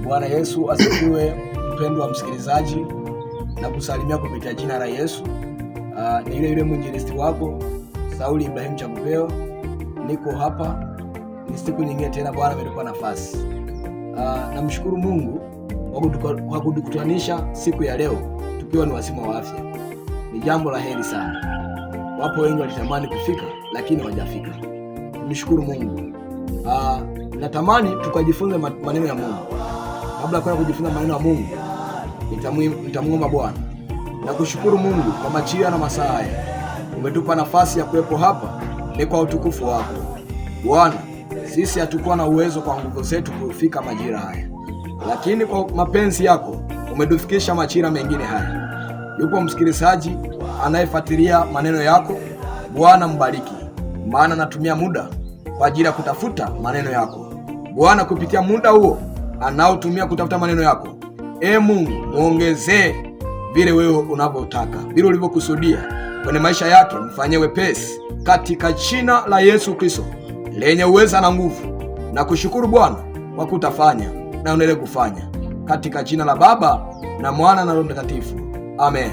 Bwana Yesu asifiwe. Mpendwa msikilizaji, na kusalimia kupitia jina la Yesu. Ni yule mwinjilisti wako Sauli Ibrahim Chakupeo. Niko hapa, ni siku nyingine tena Bwana ametupa nafasi. Namshukuru Mungu kwa kutukutanisha siku ya leo tukiwa ni wazima wa afya. Ni jambo la heri sana. Wapo wengi walitamani kufika lakini hawajafika. Nimshukuru Mungu. Natamani tukajifunze maneno ya Mungu. Kabla kwenda kujifunza maneno ya Mungu, nitamuomba Bwana na kushukuru Mungu kwa majira na masaa haya. Umetupa nafasi ya kuwepo hapa ni kwa utukufu wako. Bwana, sisi hatukuwa na uwezo kwa nguvu zetu kufika majira haya, lakini kwa mapenzi yako umetufikisha majira mengine haya. Yupo msikilizaji anayefuatilia maneno yako. Bwana mbariki, maana natumia muda kwa ajili ya kutafuta maneno yako. Bwana, kupitia muda huo anaotumia kutafuta maneno yako, Mungu muongezee vile wewe unavyotaka, vile ulivyokusudia kwenye maisha yake. Mfanyie wepesi katika jina la Yesu Kristo lenye uweza na nguvu. Na kushukuru Bwana kwa kutafanya na uendelee kufanya, katika jina la Baba na Mwana na Roho Mtakatifu, amen.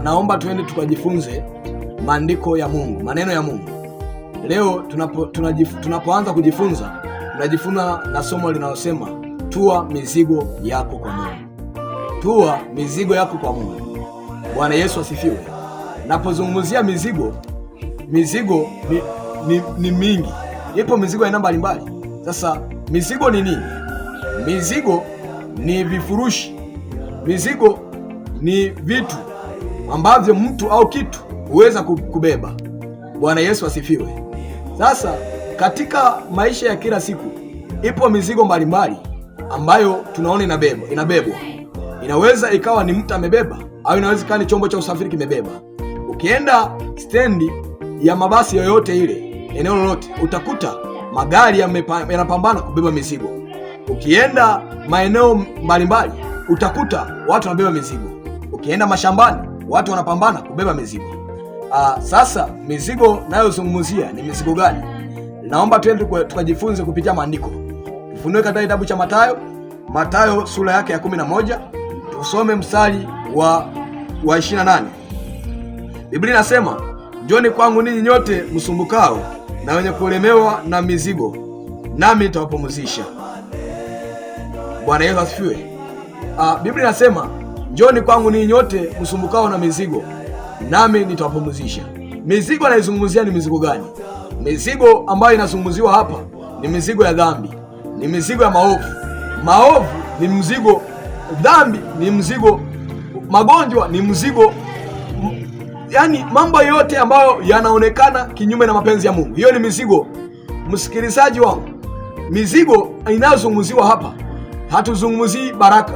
Naomba tuende tukajifunze maandiko ya Mungu, maneno ya Mungu. Leo tunapoanza kujifunza, tunajifunza na somo linalosema tua mizigo yako kwa Mungu. Tua mizigo yako kwa Mungu. Bwana Yesu asifiwe. Napozungumzia mizigo ni mingi. Ipo mizigo ya aina mbalimbali. Sasa mizigo ni nini? Mizigo ni vifurushi. Mizigo ni vitu ambavyo mtu au kitu huweza kubeba. Bwana Yesu asifiwe. Sasa katika maisha ya kila siku ipo mizigo mbalimbali ambayo tunaona inabebwa. Inaweza ikawa ni mtu amebeba, au inaweza ikawa ni chombo cha usafiri kimebeba. Ukienda stendi ya mabasi yoyote ile, eneo lolote, utakuta magari yanapambana kubeba mizigo. Ukienda maeneo mbalimbali utakuta watu wanabeba mizigo. Ukienda mashambani watu wanapambana kubeba mizigo. Sasa mizigo nayozungumzia ni mizigo gani? Naomba twende tukajifunze kupitia maandiko. Tufunue katika kitabu cha Mathayo sura yake ya 11, tusome mstari wa 28. Biblia inasema, njoni kwangu ninyi nyote msumbukao na wenye kulemewa na mizigo, nami nitawapumzisha. Bwana Yesu asifiwe. Biblia inasema, njoni kwangu ninyi nyote msumbukao na mizigo, nami nitawapumzisha. Mizigo naizungumzia ni mizigo gani? Mizigo ambayo inazungumziwa hapa ni mizigo ya dhambi, ni mizigo ya maovu. Maovu ni mzigo, dhambi ni mzigo, magonjwa ni mzigo, yani mambo yote ambayo yanaonekana kinyume na mapenzi ya Mungu, hiyo ni mizigo. Msikilizaji wangu, mizigo inayozungumziwa hapa, hatuzungumzii baraka,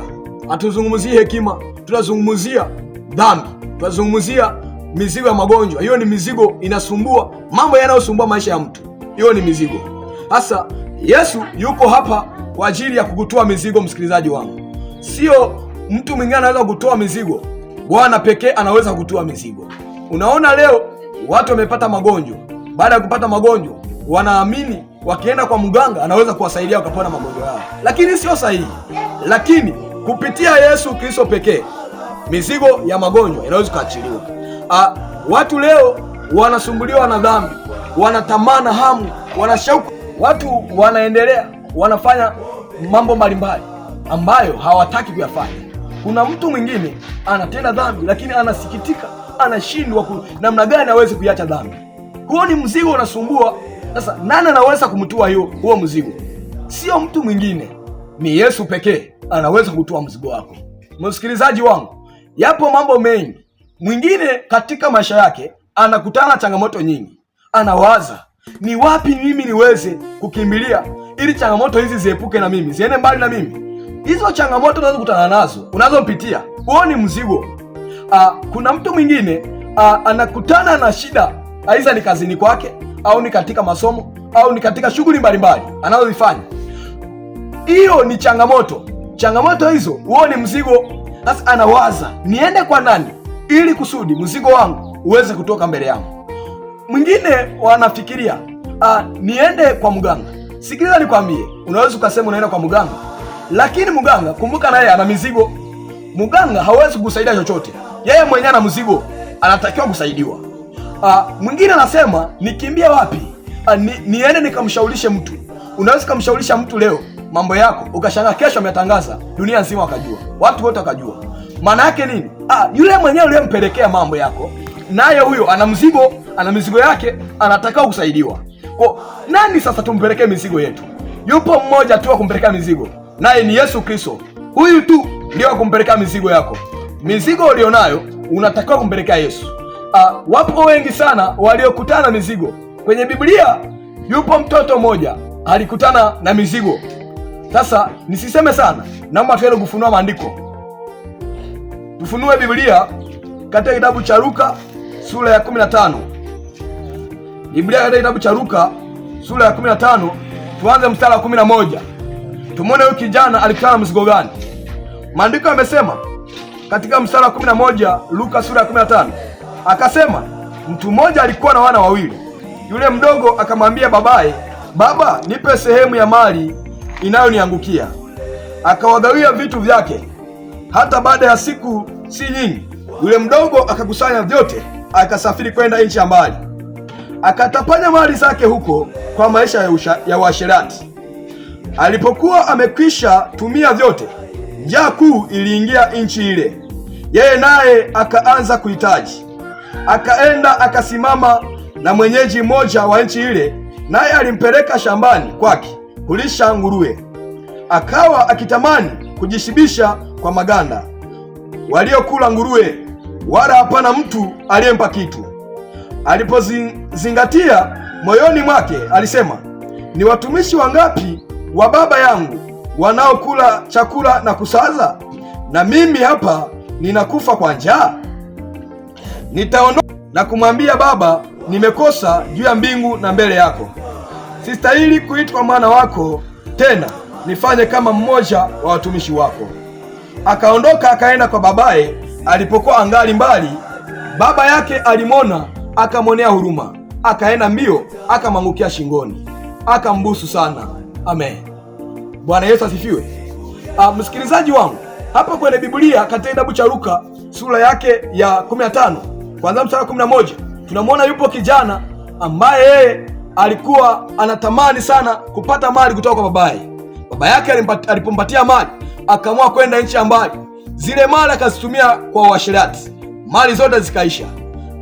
hatuzungumzii hekima, tunazungumzia dhambi, tunazungumzia mizigo ya magonjwa. Hiyo ni mizigo inasumbua, mambo yanayosumbua maisha ya mtu, hiyo ni mizigo. Sasa Yesu yuko hapa kwa ajili ya kukutoa mizigo. Msikilizaji wangu, sio mtu mwingine anaweza kutoa mizigo, Bwana pekee anaweza kutoa mizigo. Unaona leo watu wamepata magonjwa, baada ya kupata magonjwa wanaamini wakienda kwa mganga anaweza kuwasaidia wakapona magonjwa yao, lakini sio sahihi. Lakini kupitia Yesu Kristo pekee mizigo ya magonjwa inaweza kuachiliwa. Watu leo wanasumbuliwa na dhambi, wanatamana hamu, wanashauku, watu wanaendelea wanafanya mambo mbalimbali ambayo hawataki kuyafanya. Kuna mtu mwingine anatenda dhambi lakini anasikitika, anashindwa namna gani aweze kuiacha dhambi. Huo ni mzigo unasumbua. Sasa nani anaweza kumtua huo mzigo? Sio mtu mwingine, ni Yesu pekee anaweza kutoa mzigo wako. Msikilizaji wangu, yapo mambo mengi. Mwingine katika maisha yake anakutana na changamoto nyingi, anawaza ni wapi mimi niweze kukimbilia ili changamoto hizi ziepuke na mimi, ziende mbali na mimi. Hizo changamoto unazokutana nazo, unazopitia, huo ni mzigo. Kuna mtu mwingine anakutana na shida, aidha ni kazini kwake, au ni katika masomo, au ni katika shughuli mbalimbali anazozifanya. Hiyo ni changamoto. Changamoto hizo, huo ni mzigo. Sasa anawaza niende kwa nani ili kusudi mzigo wangu uweze kutoka mbele yangu. Mwingine wanafikiria niende kwa mganga. Sikiliza nikwambie, unaweza ukasema unaenda kwa mganga, Lakini mganga, kumbuka, naye ana mizigo. Mganga hawezi kusaidia chochote, yeye mwenyewe ana mzigo, anatakiwa kusaidiwa. Mwingine anasema nikimbie wapi? Niende nikamshaurishe mtu. Unaweza kumshaurisha mtu leo mambo yako, ukashangaa kesho ametangaza, dunia nzima wakajua, watu wote wakajua. Maana yake nini? Yule mwenyewe uliyempelekea mambo yako, naye huyo ana mizigo yake, anatakiwa kusaidiwa. Kwa nani sasa tumpelekee mizigo yetu? Yupo mmoja tu wa kumpelekea mizigo, naye ni Yesu Kristo. Huyu tu ndio kumpelekea mizigo yako. Mizigo ulionayo unatakiwa kumpelekea Yesu. Wapo wengi sana waliokutana na mizigo. Kwenye Biblia yupo mtoto mmoja alikutana na mizigo. Sasa nisiseme sana, naomba tuende kufunua maandiko. Tufunue Biblia katika kitabu cha Luka sura ya 15. Biblia katika kitabu cha Luka sura ya 15, tuanze mstari wa 11. Tumuone huyu kijana alikutana na mzigo gani. Maandiko yamesema katika mstari wa 11, Luka sura ya 15, akasema mtu mmoja alikuwa na wana wawili. Yule mdogo akamwambia babaye, baba, nipe sehemu ya mali inayoniangukia. Akawagawia vitu vyake. Hata baada ya siku si nyingi, yule mdogo akakusanya vyote, akasafiri kwenda nchi ya mbali, akatapanya mali zake huko kwa maisha ya uasherati. Alipokuwa amekwisha tumia vyote, njaa kuu iliingia nchi ile, yeye naye akaanza kuhitaji. Akaenda akasimama na mwenyeji mmoja wa nchi ile, naye alimpeleka shambani kwake kulisha nguruwe. Akawa akitamani kujishibisha kwa maganda waliokula nguruwe, wala hapana mtu aliyempa kitu. Alipozingatia moyoni mwake, alisema, ni watumishi wangapi wa baba yangu wanaokula chakula na kusaza, na mimi hapa ninakufa kwa njaa. Nitaondoka na kumwambia baba, nimekosa juu ya mbingu na mbele yako. Sistahili kuitwa mwana wako tena, nifanye kama mmoja wa watumishi wako. Akaondoka akaenda kwa babaye. Alipokuwa angali mbali, baba yake alimwona, akamwonea huruma, akaenda mbio, akamwangukia shingoni, akambusu sana. Amen. Bwana Yesu asifiwe. Msikilizaji wangu, hapa kwenye Biblia katika kitabu cha Luka sura yake ya 15 kwanza mstari wa 11, tunamwona yupo kijana ambaye yeye alikuwa anatamani sana kupata mali kutoka kwa babaye. Baba yake alipompatia mali, akaamua kwenda nchi ya mbali. Zile mali akazitumia kwa uasherati, mali zote zikaisha.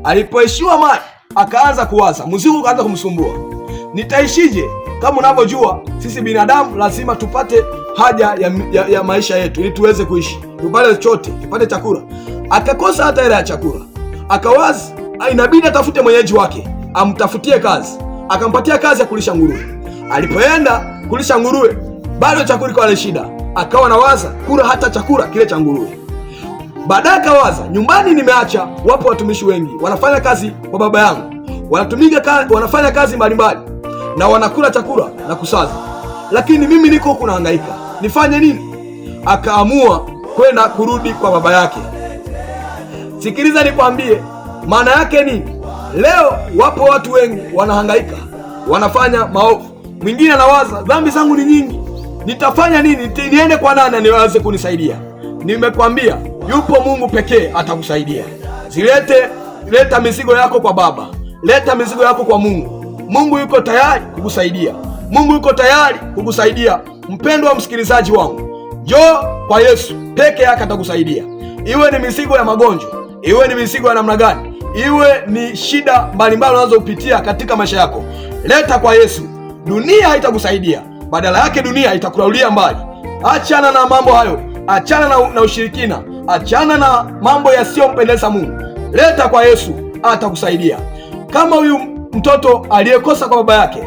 Alipoishiwa mali, akaanza kuwaza, mzigo ukaanza kumsumbua, nitaishije? Kama unavyojua sisi binadamu lazima tupate haja ya maisha yetu ili tuweze kuishi, tupate chochote, tupate chakula. Akakosa hata ile ya chakula, akawaza inabidi atafute mwenyeji wake amtafutie kazi. Akampatia kazi ya kulisha nguruwe. Alipoenda kulisha nguruwe, bado chakula kilikuwa ni shida. Akawa nawaza kula hata chakula kile cha nguruwe. Baadaye akawaza, nyumbani nimeacha wapo watumishi wengi wanafanya kazi kwa baba yangu, wanafanya kazi mbalimbali na wanakula chakula na kusaza, lakini mimi niko huku nahangaika, nifanye nini? Akaamua kwenda kurudi kwa baba yake. Sikiliza nikwambie, maana yake nini? Leo wapo watu wengi wanahangaika, wanafanya maovu. Mwingine anawaza, dhambi zangu ni nyingi, nitafanya nini? Niende kwa nani niweze kunisaidia? Nimekwambia yupo Mungu pekee atakusaidia. Leta mizigo yako kwa Baba, leta mizigo yako kwa Mungu. Mungu yuko tayari kukusaidia. Mungu yuko tayari kukusaidia. Mpendwa wa msikilizaji wangu, njoo kwa Yesu peke yake atakusaidia. Iwe ni mizigo ya magonjwa, iwe ni mizigo ya namna gani, iwe ni shida mbalimbali unazopitia katika maisha yako, leta kwa Yesu. Dunia haitakusaidia, badala yake dunia itakulalia mbali. Achana na mambo hayo, achana na ushirikina, achana na mambo yasiyompendeza Mungu. Leta kwa Yesu, atakusaidia. Kama huyu mtoto aliyekosa kwa baba yake,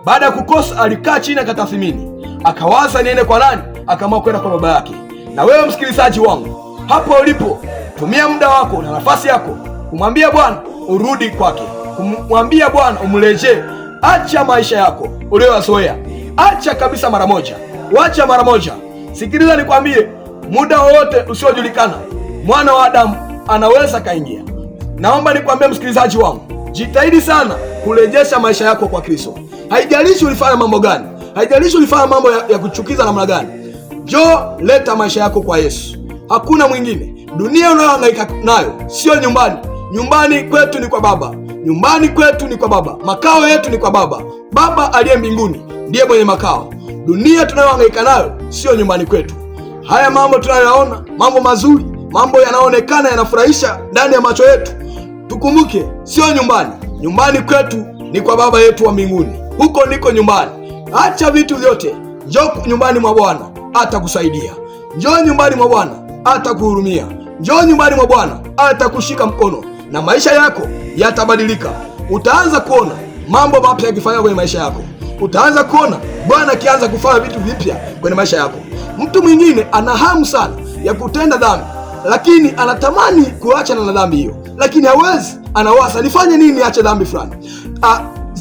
baada ya kukosa alikaa chini akatathmini, akawaza niende kwa nani? Akaamua kwenda kwa baba yake. Na wewe msikilizaji wangu, hapo ulipo, tumia muda wako na nafasi yako kumwambia Bwana urudi kwake, kumwambia Bwana umrejee. Acha maisha yako uliyoyazoea, acha kabisa mara moja, wacha mara moja. Sikiliza nikwambie, muda wowote usiojulikana mwana wa Adamu anaweza kaingia. Naomba nikwambie msikilizaji wangu, jitahidi sana kurejesha maisha yako kwa Kristo. Haijalishi ulifanya mambo gani, haijalishi ulifanya mambo ya kuchukiza namna gani, Njoo leta maisha yako kwa Yesu, hakuna mwingine. Dunia unayohangaika nayo sio nyumbani. Nyumbani kwetu ni kwa Baba, nyumbani kwetu ni kwa Baba, makao yetu ni kwa Baba. Baba aliye mbinguni ndiye mwenye makao. Dunia tunayohangaika nayo sio nyumbani kwetu. Haya mambo tunayoyaona, mambo mazuri, mambo yanaonekana yanafurahisha ndani ya macho yetu, tukumbuke sio nyumbani. Nyumbani kwetu ni kwa Baba yetu wa mbinguni, huko ndiko nyumbani. Acha vitu vyote, njoo nyumbani mwa Bwana, atakusaidia. Njoo nyumbani mwa Bwana, atakuhurumia. Njoo nyumbani mwa Bwana, atakushika mkono na maisha yako yatabadilika. Utaanza kuona mambo mapya yakifanyika kwenye maisha yako. Utaanza kuona Bwana akianza kufanya vitu vipya kwenye maisha yako. Mtu mwingine ana hamu sana ya kutenda dhambi, lakini anatamani kuachana na dhambi hiyo, lakini hawezi. Anawaza, nifanye nini ache dhambi fulani?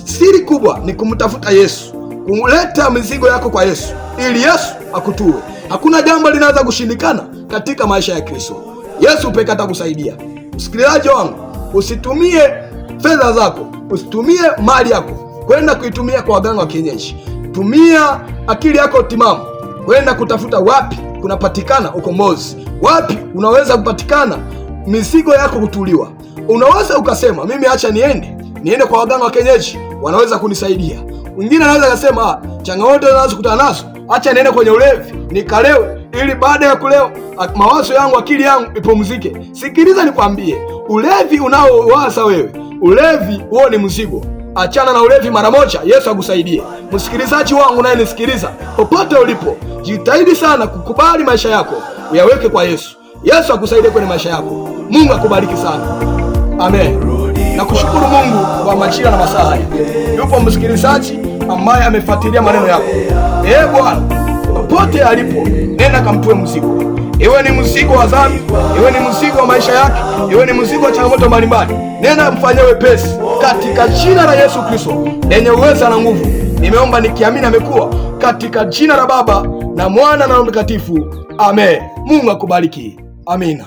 Siri kubwa ni kumtafuta Yesu, kuleta mizigo yako kwa Yesu ili Yesu akutue. Hakuna jambo linaweza kushindikana katika maisha ya Kristo. Yesu pekee atakusaidia. Msikilizaji wangu, usitumie fedha zako, usitumie mali yako kwenda kuitumia kwa waganga wa kienyeji. Tumia akili yako timamu kwenda kutafuta wapi kunapatikana ukombozi, wapi unaweza kupatikana mizigo yako kutuliwa. Unaweza ukasema, mimi acha niende kwa waganga wa kienyeji, wanaweza kunisaidia. Mwingine anaweza kusema, changamoto ninazokutana nazo, acha niende kwenye ulevi nikalewe, ili baada ya kulewa mawazo yangu, akili yangu ipumzike. Sikiliza nikwambie, ulevi unaowaza wewe, ulevi huo ni mzigo. Achana na ulevi mara moja, Yesu akusaidie. Msikilizaji wangu naye nisikiliza, popote ulipo, jitahidi sana kukubali maisha yako uyaweke kwa Yesu. Yesu akusaidie kwenye maisha yako. Mungu akubariki sana. Amen. Nakushukuru Mungu kwa majira na masaa haya. Yupo msikilizaji ambaye amefuatilia maneno yako. Bwana, popote alipo, nenda kamtue mzigo. Iwe ni mzigo wa dhambi, iwe ni mzigo wa maisha yake, iwe ni mzigo wa changamoto mbalimbali, nenda mfanyie wepesi katika jina la Yesu Kristo lenye uweza na nguvu. Nimeomba nikiamini amekuwa, katika jina la Baba na Mwana na Roho Mtakatifu. Amen. Mungu akubariki. Amina.